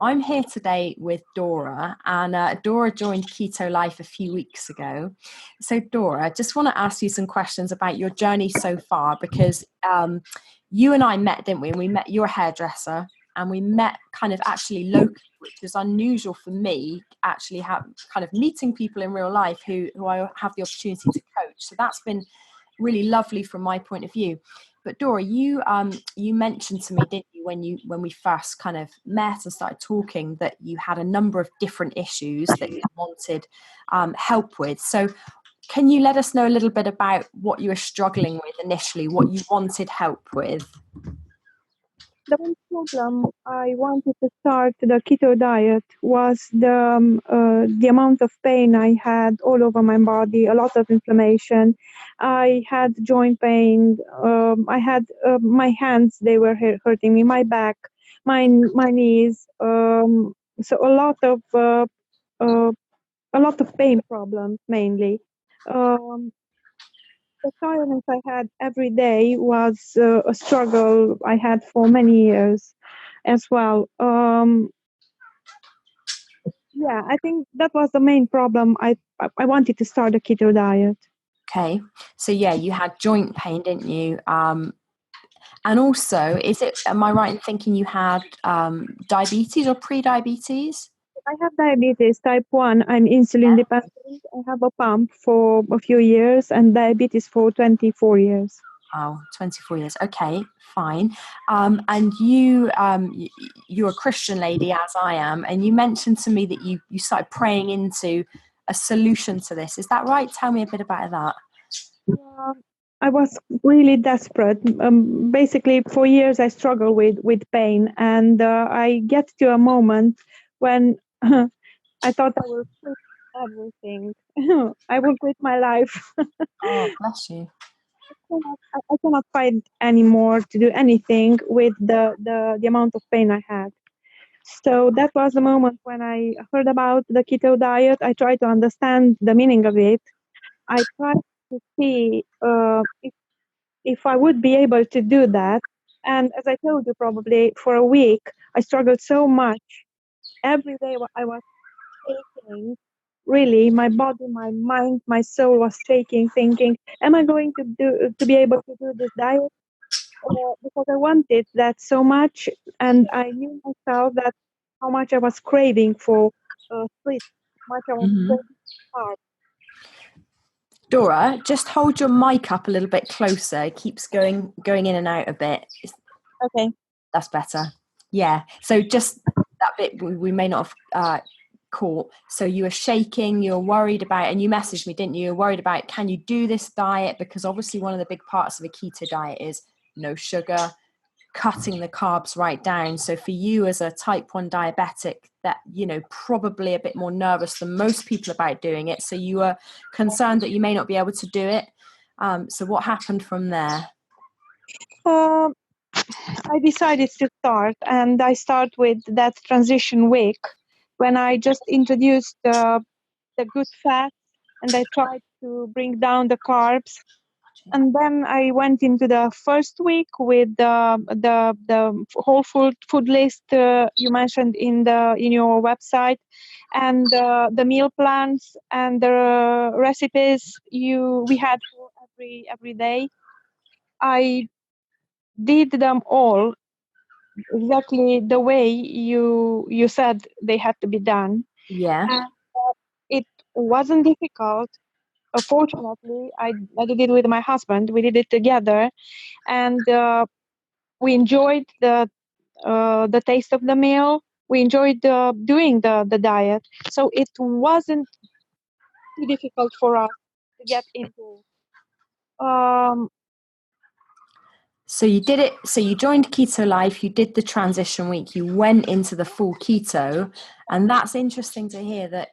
I'm here today with Dora, and Dora joined Keto Life a few weeks ago. So, Dora, just want to ask you some questions about your journey so far, because you and I met, didn't we? And we met, you're a hairdresser, and we met kind of actually locally, which was unusual for me, actually kind of meeting people in real life who I have the opportunity to coach. So that's been really lovely from my point of view. But Dora, you mentioned to me, didn't you, when we first kind of met and started talking, that you had a number of different issues that you wanted help with. So can you let us know a little bit about what you were struggling with initially, what you wanted help with? The one problem I wanted to start the keto diet was the amount of pain I had all over my body, a lot of inflammation. I had joint pain. I had my hands; they were hurting me. My back, my knees. So uh, a lot of pain problems mainly. Um, the tiredness I had every day was a struggle I had for many years as well. Yeah, I think that was the main problem. I wanted to start a keto diet. Okay, so yeah, you had joint pain, didn't you? And also, am I right in thinking you had diabetes or pre-diabetes? I have diabetes type 1. I'm insulin dependent. I have a pump for a few years and diabetes for 24 years. Oh, 24 years. Okay, fine. And you're a Christian lady, as I am, and you mentioned to me that you started praying into a solution to this. Is that right? Tell me a bit about that. I was really desperate. Basically, for years I struggled with pain, and I get to a moment when I thought I will quit everything. I will quit my life. Oh, bless you. I cannot fight anymore to do anything with the amount of pain I had. So that was the moment when I heard about the keto diet. I tried to understand the meaning of it. I tried to see if I would be able to do that. And as I told you, probably for a week, I struggled so much. Every day I was shaking. Really, my body, my mind, my soul was shaking, thinking, "Am I going to be able to do this diet?" Because I wanted that so much, and I knew myself that how much I was craving for sweet, how much I was Mm-hmm. craving hard. Dora, just hold your mic up a little bit closer. It keeps going in and out a bit. Okay. That's better. Yeah. So just that bit we may not have caught. So you were shaking, you were worried about, and you messaged me, didn't you? You were worried about, can you do this diet? Because obviously one of the big parts of a keto diet is no sugar, cutting the carbs right down. So for you as a type 1 diabetic, that, probably a bit more nervous than most people about doing it. So you were concerned that you may not be able to do it. So what happened from there? I decided to start, and I start with that transition week when I just introduced the good fats, and I tried to bring down the carbs. And then I went into the first week with the whole food list you mentioned in your website, and the meal plans and the recipes we had for every day. I did them all exactly the way you said they had to be done. Yeah. And it wasn't difficult. Fortunately, I did it with my husband. We did it together, and we enjoyed the taste of the meal. We enjoyed doing the diet. So it wasn't too difficult for us to get into. So you did it. So you joined Keto Life. You did the transition week. You went into the full keto, and that's interesting to hear that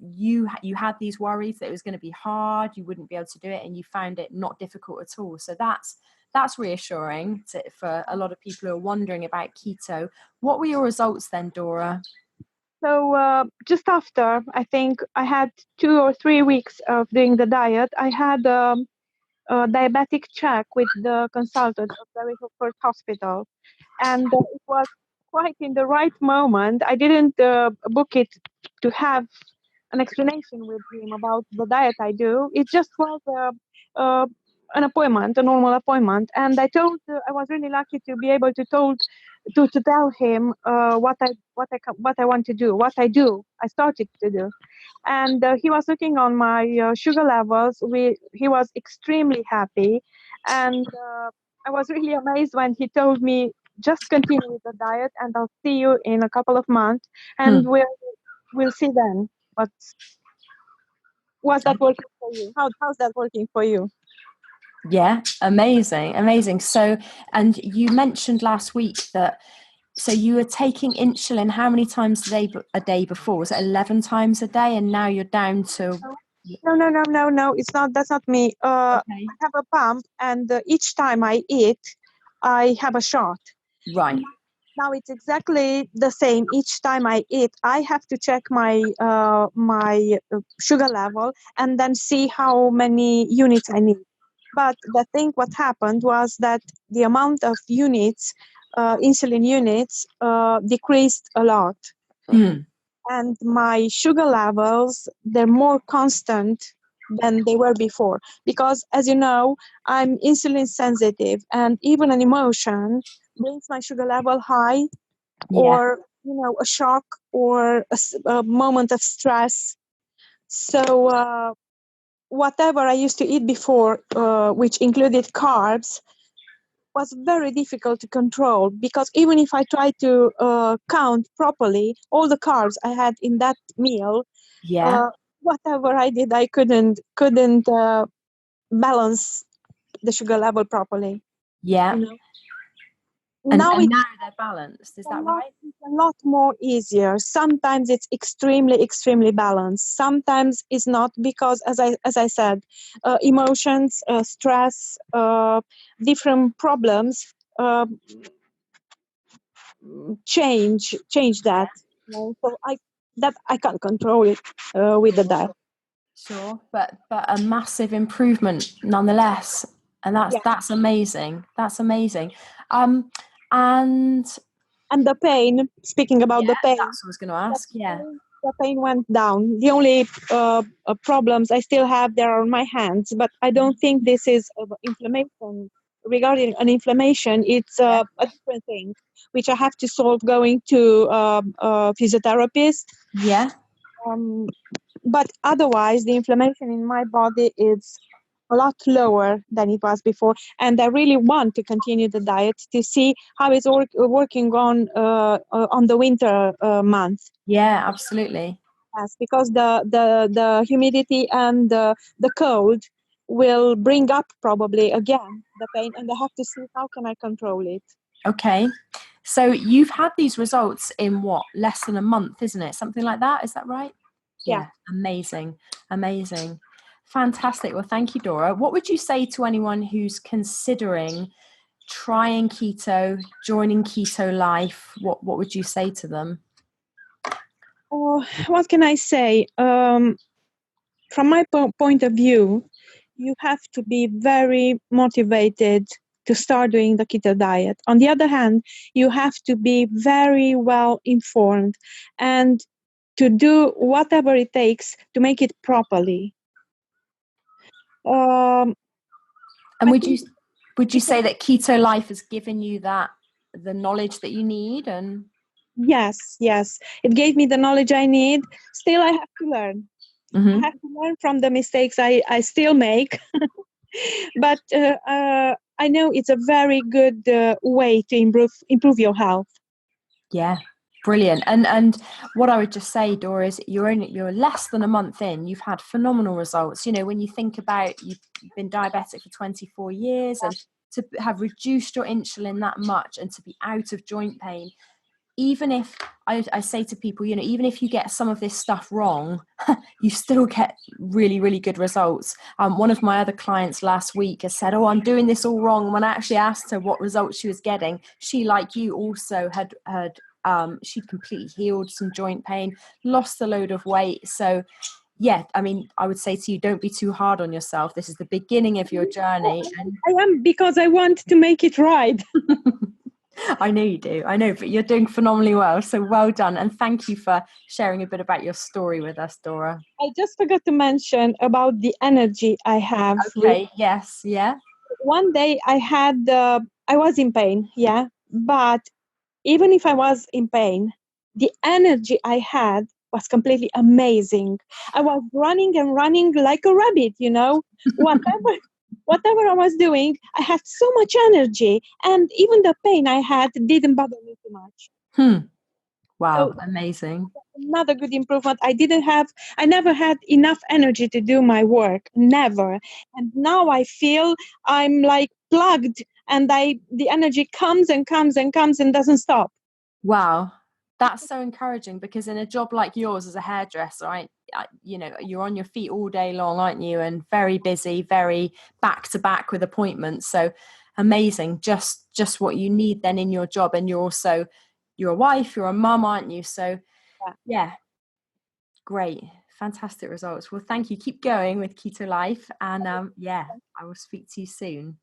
you had these worries that it was going to be hard. You wouldn't be able to do it, and you found it not difficult at all. So that's reassuring for a lot of people who are wondering about keto. What were your results then, Dora? So just after, I think I had 2 or 3 weeks of doing the diet, I had a diabetic check with the consultant of the very first hospital, and it was quite in the right moment. I didn't book it to have an explanation with him about the diet I do. It just was an appointment, a normal appointment, and I was really lucky to be able to tell him what I want to do, what I do. I started to do, and he was looking on my sugar levels. He was extremely happy, and I was really amazed when he told me, just continue with the diet and I'll see you in a couple of months and we'll see then. But was that working for you? How's that working for you? Yeah, amazing. So, and you mentioned last week that so you were taking insulin how many times a day before? Was it 11 times a day, and now you're down to? No. It's not. That's not me. I have a pump, and each time I eat, I have a shot. Right. Now it's exactly the same. Each time I eat, I have to check my sugar level and then see how many units I need. But what happened was that the amount of units, insulin units, decreased a lot. And my sugar levels, they're more constant than they were before. Because as you know, I'm insulin sensitive, and even an emotion brings my sugar level high, or a shock, or a moment of stress. So whatever I used to eat before, which included carbs, was very difficult to control, because even if I tried to count properly all the carbs I had in that meal, whatever I did, I couldn't balance the sugar level properly. Yeah. You know? And now they're balanced. Is that right? It's a lot more easier. Sometimes it's extremely balanced. Sometimes it's not, because, as I said, emotions, stress, different problems change that. So I can't control it with the diet. Sure, but a massive improvement nonetheless, and that's amazing. That's amazing. And the pain. Speaking about the pain, that's what I was going to ask. The pain went down. The only problems I still have there are on my hands, but I don't think this is inflammation. Regarding an inflammation, it's a different thing, which I have to solve going to a physiotherapist. Yeah. But otherwise, the inflammation in my body is a lot lower than it was before, and I really want to continue the diet to see how it's working on the winter month. Yeah, absolutely. Yes, because the humidity and the cold will bring up probably again the pain, and I have to see how can I control it. Okay, so you've had these results in what, less than a month, isn't it? Something like that. Is that right? Yeah. Amazing. Fantastic. Well, thank you, Dora. What would you say to anyone who's considering trying keto, joining Keto Life? What would you say to them? What can I say? From my point of view, you have to be very motivated to start doing the keto diet. On the other hand, you have to be very well informed and to do whatever it takes to make it properly. And would you say that Keto Life has given you the knowledge that you need? And yes, it gave me the knowledge I need. Still, I have to learn. I have to learn from the mistakes I still make. But I know it's a very good way to improve your health. Yeah, brilliant. And what I would just say, Dora, is you're less than a month in. You've had phenomenal results. You know, when you think about you've been diabetic for 24 years and to have reduced your insulin that much and to be out of joint pain, even if I say to people, you know, even if you get some of this stuff wrong, you still get really, really good results. One of my other clients last week has said, "Oh, I'm doing this all wrong." And when I actually asked her what results she was getting, she, like you, also had she'd completely healed some joint pain, lost a load of weight. So yeah, I mean, I would say to you, don't be too hard on yourself. This is the beginning of your journey. I am, because I want to make it right. I know you do. I know, but you're doing phenomenally well. So well done. And thank you for sharing a bit about your story with us, Dora. I just forgot to mention about the energy I have. Okay. Yes. Yeah. One day I was in pain, yeah, but even if I was in pain, the energy I had was completely amazing. I was running and running like a rabbit, whatever whatever I was doing, I had so much energy, and even the pain I had didn't bother me too much. Wow. So Amazing. another good improvement. I never had enough energy to do my work, never. And now I feel I'm like plugged, and the energy comes and comes and comes and doesn't stop. Wow. That's so encouraging, because in a job like yours as a hairdresser, you're on your feet all day long, aren't you? And very busy, very back to back with appointments. So amazing. Just what you need then in your job. And you're a wife, you're a mum, aren't you? So Yeah. yeah, great. Fantastic results. Well, thank you. Keep going with Keto Life. And I will speak to you soon.